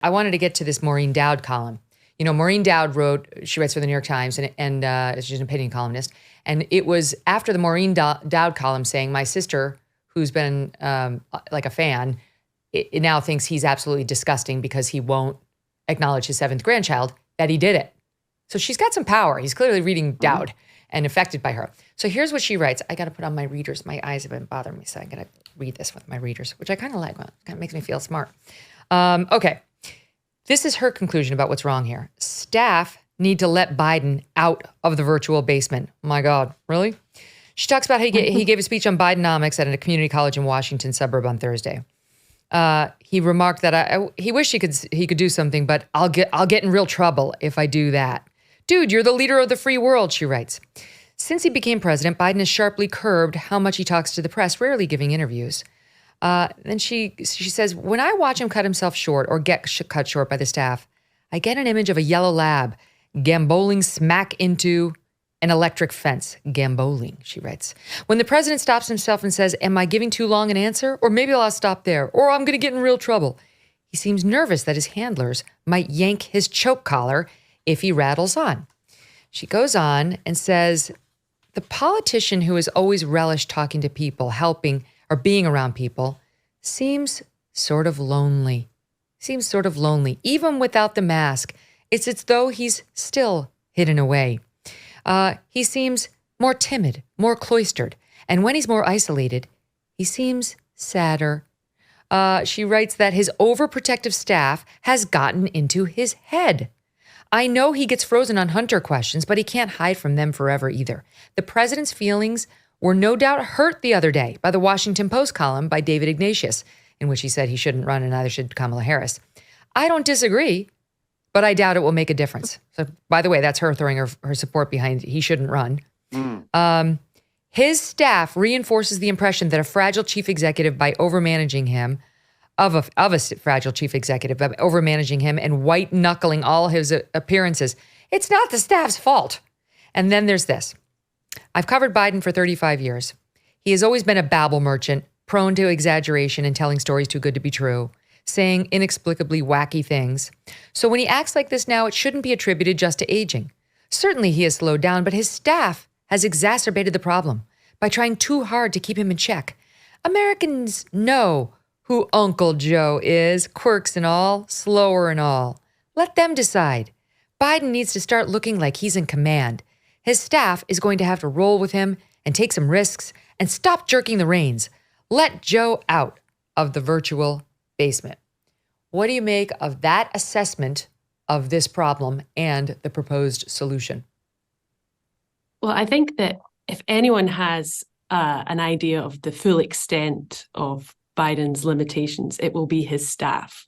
I wanted to get to this Maureen Dowd column. You know, Maureen Dowd she writes for the New York Times, and she's an opinion columnist. And it was after the Maureen Dowd column saying, my sister, who's been like a fan, it now thinks he's absolutely disgusting because he won't acknowledge his 7th grandchild, that he did it. So she's got some power. He's clearly reading Dowd and affected by her. So here's what she writes. I got to put on my readers. My eyes have been bothering me, so I got to read this with my readers, which I kind of like. It kind of makes me feel smart. Okay. This is her conclusion about what's wrong here. Staff need to let Biden out of the virtual basement. My God, really? She talks about how he gave a speech on Bidenomics at a community college in Washington suburb on Thursday. He remarked that he wished he could do something, but I'll get in real trouble if I do that. Dude, you're the leader of the free world, she writes. Since he became president, Biden has sharply curbed how much he talks to the press, rarely giving interviews. Then she says, when I watch him cut himself short or get cut short by the staff, I get an image of a yellow lab gamboling smack into an electric fence. Gamboling, she writes. When the president stops himself and says, am I giving too long an answer? Or maybe I'll stop there. Or I'm going to get in real trouble. He seems nervous that his handlers might yank his choke collar if he rattles on. She goes on and says, the politician who has always relished talking to people, helping, or being around people, seems sort of lonely. Even without the mask. It's as though he's still hidden away. He seems more timid, more cloistered. And when he's more isolated, he seems sadder. She writes that his overprotective staff has gotten into his head. I know he gets frozen on Hunter questions, but he can't hide from them forever either. The president's feelings were no doubt hurt the other day by the Washington Post column by David Ignatius, in which he said he shouldn't run and neither should Kamala Harris. I don't disagree, but I doubt it will make a difference. So, by the way, that's her throwing her support behind he shouldn't run. His staff reinforces the impression that a fragile chief executive by overmanaging him, of a fragile chief executive by overmanaging him and white-knuckling all his appearances. It's not the staff's fault. And then there's this. I've covered Biden for 35 years. He has always been a babble merchant, prone to exaggeration and telling stories too good to be true, saying inexplicably wacky things. So when he acts like this now, it shouldn't be attributed just to aging. Certainly he has slowed down, but his staff has exacerbated the problem by trying too hard to keep him in check. Americans know who Uncle Joe is, quirks and all, slower and all. Let them decide. Biden needs to start looking like he's in command. His staff is going to have to roll with him and take some risks and stop jerking the reins. Let Joe out of the virtual basement. What do you make of that assessment of this problem and the proposed solution? Well, I think that if anyone has an idea of the full extent of Biden's limitations, it will be his staff.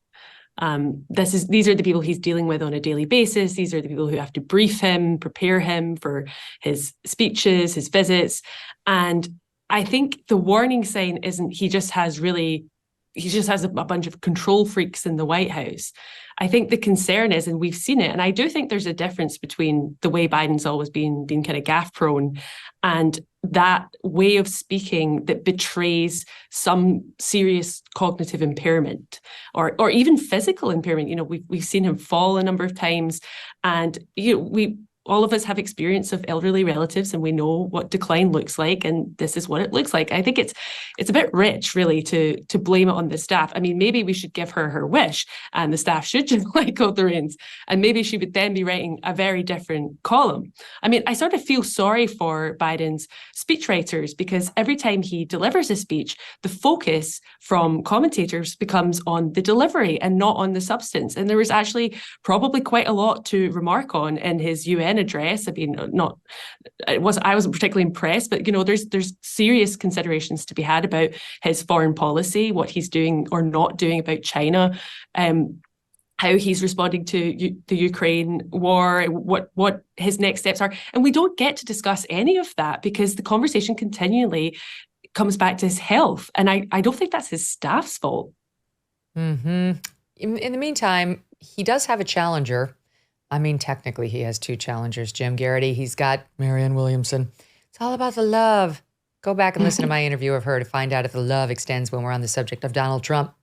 These are the people he's dealing with on a daily basis. These are the people who have to brief him, prepare him for his speeches, his visits. And I think the warning sign isn't he just has a bunch of control freaks in the White House. I think the concern is, and we've seen it, and I do think there's a difference between the way Biden's always been kind of gaffe prone and that way of speaking that betrays some serious cognitive impairment or even physical impairment. You know, we've seen him fall a number of times, and all of us have experience of elderly relatives and we know what decline looks like, and this is what it looks like. I think it's a bit rich, really, to blame it on the staff. I mean, maybe we should give her wish and the staff should just let go of the reins, and maybe she would then be writing a very different column. I mean, I sort of feel sorry for Biden's speechwriters because every time he delivers a speech, the focus from commentators becomes on the delivery and not on the substance. And there was actually probably quite a lot to remark on in his UN address. I mean, I wasn't particularly impressed, but there's serious considerations to be had about his foreign policy, what he's doing or not doing about China, how he's responding to the Ukraine war, what his next steps are. And we don't get to discuss any of that because the conversation continually comes back to his health. And I don't think that's his staff's fault. Mm-hmm. In the meantime, he does have a challenger. I mean, technically, he has two challengers, Jim Geraghty. He's got Marianne Williamson. It's all about the love. Go back and listen to my interview of her to find out if the love extends when we're on the subject of Donald Trump.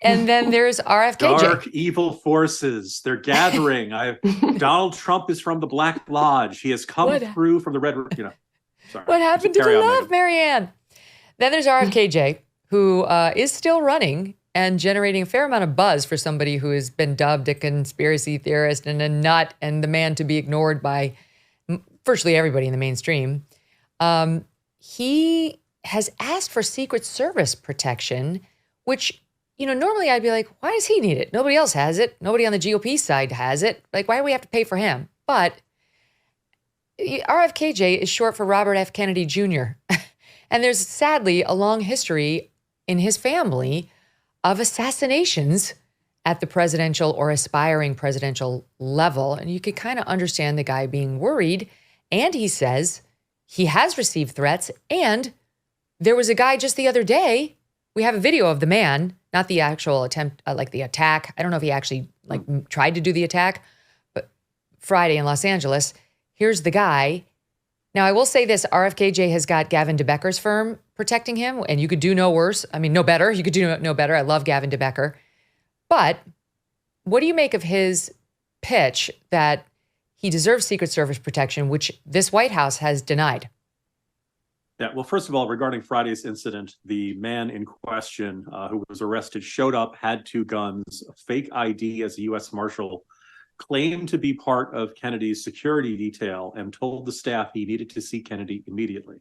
And then there's RFK Dark evil forces. They're gathering. Donald Trump is from the Black Lodge. He has come through from the Red. Sorry. What happened to the love, Marianne? Then there's RFKJ, who is still running and generating a fair amount of buzz for somebody who has been dubbed a conspiracy theorist and a nut and the man to be ignored by virtually everybody in the mainstream. He has asked for Secret Service protection, which, normally I'd be like, why does he need it? Nobody else has it. Nobody on the GOP side has it. Like, why do we have to pay for him? But RFKJ is short for Robert F. Kennedy Jr. And there's sadly a long history in his family of assassinations at the presidential or aspiring presidential level. And you could kind of understand the guy being worried. And he says he has received threats. And there was a guy just the other day, we have a video of the man, not the actual attempt, like the attack. I don't know if he actually tried to do the attack, but Friday in Los Angeles, here's the guy. Now, I will say this, RFKJ has got Gavin DeBecker's firm protecting him, and you could do no worse. I mean, no better. You could do no better. I love Gavin DeBecker. But what do you make of his pitch that he deserves Secret Service protection, which this White House has denied? Yeah, well, first of all, regarding Friday's incident, the man in question who was arrested showed up, had two guns, a fake ID as a U.S. Marshal, claimed to be part of Kennedy's security detail, and told the staff he needed to see Kennedy immediately.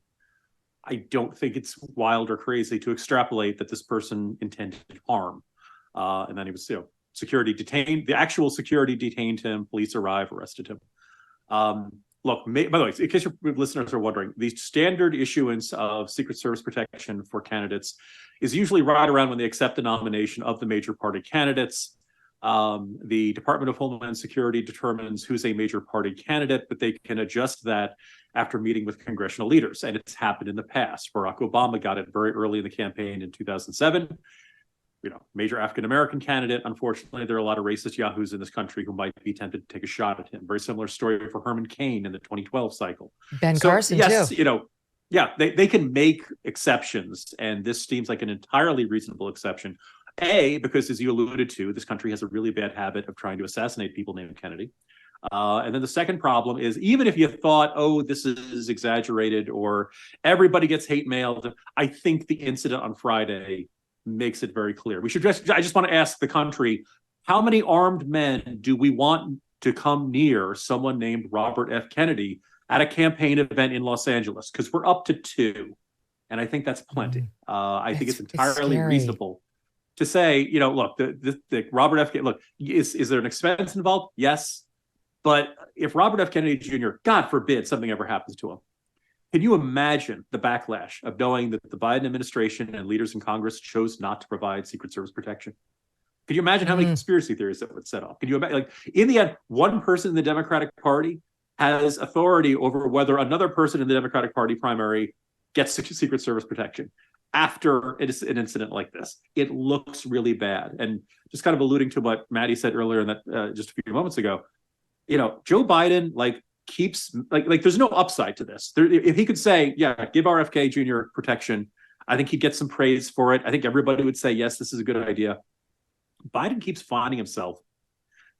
I don't think it's wild or crazy to extrapolate that this person intended harm. And then he was, security detained. The actual security detained him. Police arrived, arrested him. Look, by the way, in case your listeners are wondering, the standard issuance of Secret Service protection for candidates is usually right around when they accept the nomination of the major party candidates. The Department of Homeland Security determines who's a major party candidate, but they can adjust that after meeting with congressional leaders. And it's happened in the past. Barack Obama got it very early in the campaign in 2007. Major African-American candidate. Unfortunately, there are a lot of racist yahoos in this country who might be tempted to take a shot at him. Very similar story for Herman Cain in the 2012 cycle. Ben Carson, yes, too. They can make exceptions, and this seems like an entirely reasonable exception. Because as you alluded to, this country has a really bad habit of trying to assassinate people named Kennedy. And then the second problem is, even if you thought, this is exaggerated or everybody gets hate mailed, I think the incident on Friday makes it very clear. I just want to ask the country, how many armed men do we want to come near someone named Robert F. Kennedy at a campaign event in Los Angeles? Because we're up to 2. And I think that's plenty. I think it's entirely reasonable to say, look, the Robert F. Look, is there an expense involved? Yes. But if Robert F. Kennedy Jr., God forbid, something ever happens to him, can you imagine the backlash of knowing that the Biden administration and leaders in Congress chose not to provide Secret Service protection? Can you imagine how many conspiracy theories that would set off? Can you imagine, in the end, one person in the Democratic Party has authority over whether another person in the Democratic Party primary gets Secret Service protection after an incident like this? It looks really bad. And just kind of alluding to what Maddy said earlier, and that just a few moments ago, Joe Biden, keeps there's no upside to this. If he could say, give RFK Jr. protection, I think he'd get some praise for it. I think everybody would say, yes, this is a good idea. Biden keeps finding himself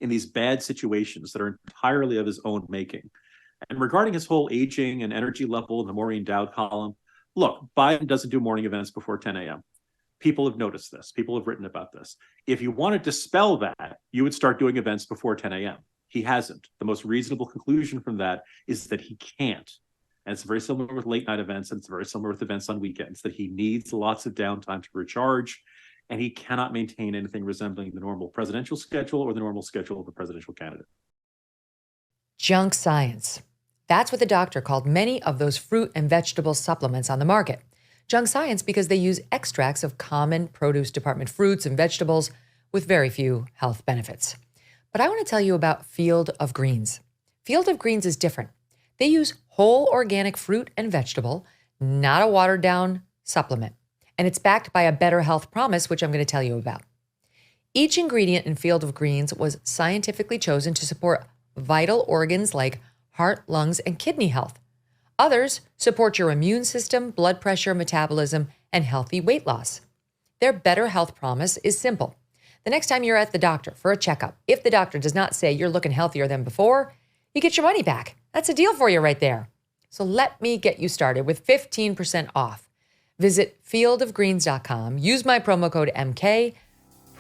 in these bad situations that are entirely of his own making. And regarding his whole aging and energy level in the Maureen Dowd column, look, Biden doesn't do morning events before 10 a.m. People have noticed this. People have written about this. If you want to dispel that, you would start doing events before 10 a.m. He hasn't. The most reasonable conclusion from that is that he can't. And it's very similar with late night events, and it's very similar with events on weekends, that he needs lots of downtime to recharge, and he cannot maintain anything resembling the normal presidential schedule or the normal schedule of a presidential candidate. Junk science. That's what the doctor called many of those fruit and vegetable supplements on the market. Junk science because they use extracts of common produce department fruits and vegetables with very few health benefits. But I want to tell you about Field of Greens. Field of Greens is different. They use whole organic fruit and vegetable, not a watered down supplement. And it's backed by a better health promise, which I'm going to tell you about. Each ingredient in Field of Greens was scientifically chosen to support vital organs like heart, lungs, and kidney health. Others support your immune system, blood pressure, metabolism, and healthy weight loss. Their better health promise is simple. the next time you're at the doctor for a checkup, if the doctor does not say you're looking healthier than before, you get your money back. That's a deal for you right there. So let me get you started with 15% off. Visit fieldofgreens.com. Use my promo code MK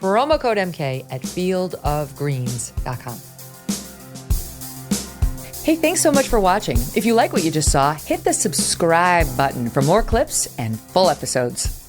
at fieldofgreens.com. Hey, thanks so much for watching. If you like what you just saw, hit the subscribe button for more clips and full episodes.